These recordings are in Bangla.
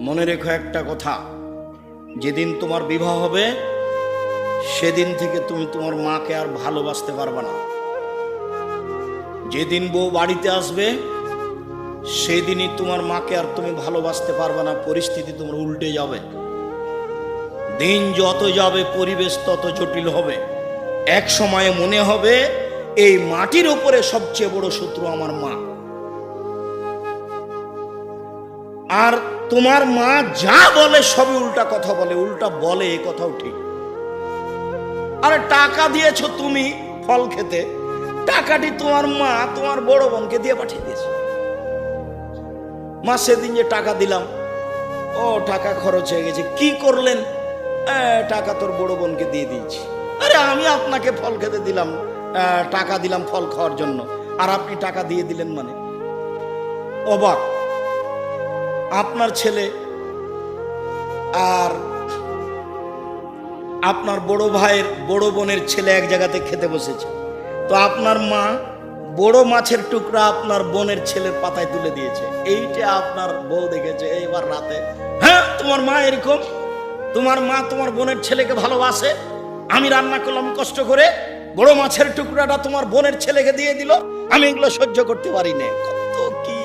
মনে রেখো একটা কথা, যেদিন তোমার বিবাহ হবে সেদিন থেকে তুমি তোমার মাকে আর ভালোবাসতে পারবে না। যেদিন বউ বাড়িতে আসবে সেদিনই তোমার মাকে আর তুমি ভালোবাসতে পারবে না। পরিস্থিতি তোমার উল্টে যাবে। দিন যত যাবে পরিবেশ তত জটিল হবে। এক সময়ে মনে হবে এই মাটির উপরে সবচেয়ে বড় শত্রু আমার মা। আর তোমার মা যা বলে সবই উল্টা কথা বলে, উল্টা বলে, এ কথাও ঠিক। আরে টাকা দিয়েছো তুমি ফল খেতে, টাকাটি তোমার মা তোমার বড় বোনকে দিয়ে পাঠিয়ে দিয়েছে। মা সেদিন যে টাকা দিলাম, ও টাকা খরচ হয়ে গেছে, কি করলেন? টাকা তোর বড় বোনকে দিয়ে দিয়েছি। আরে আমি আপনাকে ফল খেতে দিলাম, টাকা দিলাম ফল খাওয়ার জন্য, আর আপনি টাকা দিয়ে দিলেন মানে? অবাক। আপনার ছেলে আর আপনার বড় ভাইয়ের বড় বোনের ছেলে এক জায়গাতে খেতে বসেছে, তো আপনার মা বড় মাছের টুকরা আপনার বোনের ছেলের পাতায় তুলে দিয়েছে। এইটা আপনার বউ দেখেছে এইবার রাতে, হ্যাঁ তোমার মা এরকম, তোমার মা তোমার বোনের ছেলেকে ভালোবাসে, আমি রান্না করলাম কষ্ট করে, বড় মাছের টুকরাটা তোমার বোনের ছেলেকে দিয়ে দিল, আমি এগুলো সহ্য করতে পারি না। কত কি!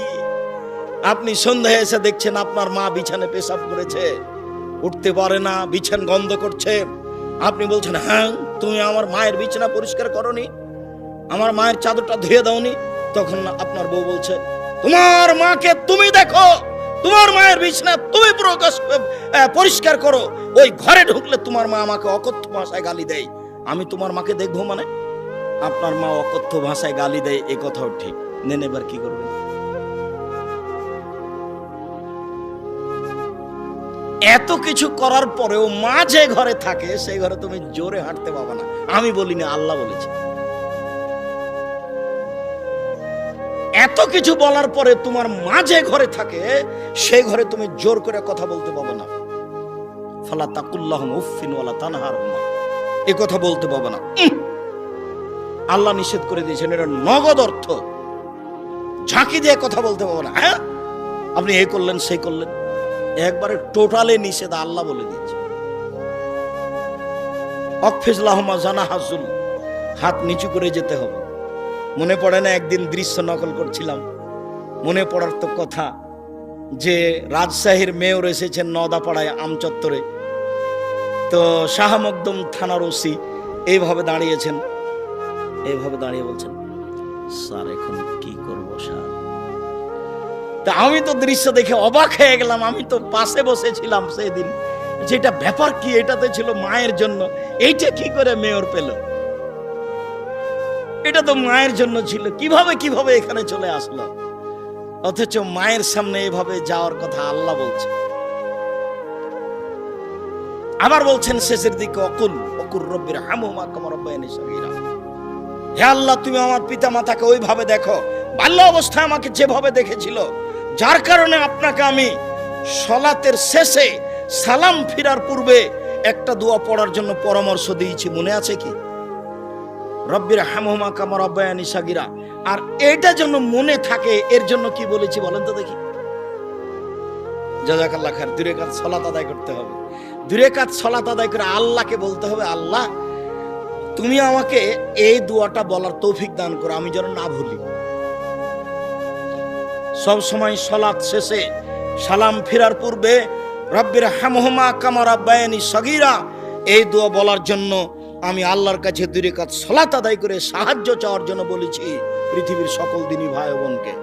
আপনি সন্ধ্যায় এসে দেখছেন আপনার মা বিছানে পেশাব করেছে, উঠতে পারে না, বিছান গন্ধ করছে। আপনি বলছেন, হ্যাঁ তুমি আমার মায়ের বিছানা পরিষ্কার করনি, আমার মায়ের চাদরটা ধুয়ে দাওনি। তখন আপনার বউ বলছে, তোমার মাকে তুমি দেখো, তোমার মায়ের বিছানা তুমি পরিষ্কার করো, ওই ঘরে ঢুকলে তোমার মা আমাকে অকথ্য ভাষায় গালি দেয়, আমি তোমার মাকে দেখবো মানে? আপনার মা অকথ্য ভাষায় গালি দেয়, এ কথাও ঠিক। নেন এবার কি করবেন? এত কিছু করার পরেও মা যে ঘরে থাকে সেই ঘরে তুমি জোরে হাঁটতে পাবে না। আমি বলিনি, আল্লাহ বলেছে। এত কিছু বলার পরে তোমার মা যে ঘরে থাকে সেই ঘরে তুমি জোর করে কথা বলতে পাবে না। ফালা তাকুল্লাহুম উফফিন ওয়ালা তানহারহুমা, এ কথা বলতে পাবে না। আল্লাহ নিষেধ করে দিয়েছেন, এটা নগদ অর্থ। ঝাঁকি দিয়ে কথা বলতে পাবে না। হ্যাঁ আপনি এই করলেন সেই করলেন, একবারে টোটালে নিষেধ, আল্লাহ বলে দিয়েছে। অকফিজ লাহুমা জানাহাজুল, হাত নিচু করে যেতে হবে। মনে পড়ে না একদিন দৃশ্য নকল করছিলাম, মনে পড়ার তো কথা যে রাজশাহীর মেয়র এসেছেন নওদাপাড়ায় আমচত্বরে, তো শাহ মকদুম থানার ওসি এইভাবে দাঁড়িয়েছেন, এইভাবে দাঁড়িয়ে বলছেন, স্যার এখন কি করবো স্যার? তা আমি তো দৃশ্য দেখে অবাক হয়ে গেলাম। আমি তো পাশে বসেছিলাম সেদিন, যেটা ব্যাপার কি, এটাতে ছিল মায়ের জন্য, এইটা কি করে মেয়র পেল? এটা তো মায়ের জন্য ছিল, কিভাবে এখানে চলে আসলো? অথচ মায়ের সামনে এভাবে যাওয়ার কথা আল্লাহ বলছে। আবার বলছেন শেষের দিকে, অকুল রব্বির হামহুমা কামা রাব্বায়ানি সগীরা, হে আল্লাহ তুমি আমার পিতা মাতাকে ওইভাবে দেখো বাল্য অবস্থায় আমাকে যেভাবে দেখেছিল, যার কারণে আপনাকে আমি সালাতের শেষে সালাম ফিরার পূর্বে একটা দোয়া পড়ার জন্য পরামর্শ দিয়েছি, মনে আছে কি? রব্বির হামহুমা কামা রাব্বায়ানি সগীরা। আর এটা যেন মনে থাকে, এর জন্য কি বলেছি বলেন তো দেখি? জাযাকাল্লাহ খায়ের। 2 রাকাত সালাত আদায় করতে হবে। 2 রাকাত সালাত আদায় করে আল্লাহকে বলতে হবে, আল্লাহ তুমি আমাকে এই দোয়াটা বলার তৌফিক দান করো, আমি যেন না ভুলি। সব সময় সালাত শেষে সালাম ফিরার পূর্বে রব্বির হামহুমা কামা রাব্বায়ানি সগীরা এই দোয়া বলার জন্য আমি আল্লাহর কাছে 2 রাকাত সালাত আদায় করে সাহায্য চাওয়ার জন্য বলেছি পৃথিবীর সকল দিনী ভাই বোনকে।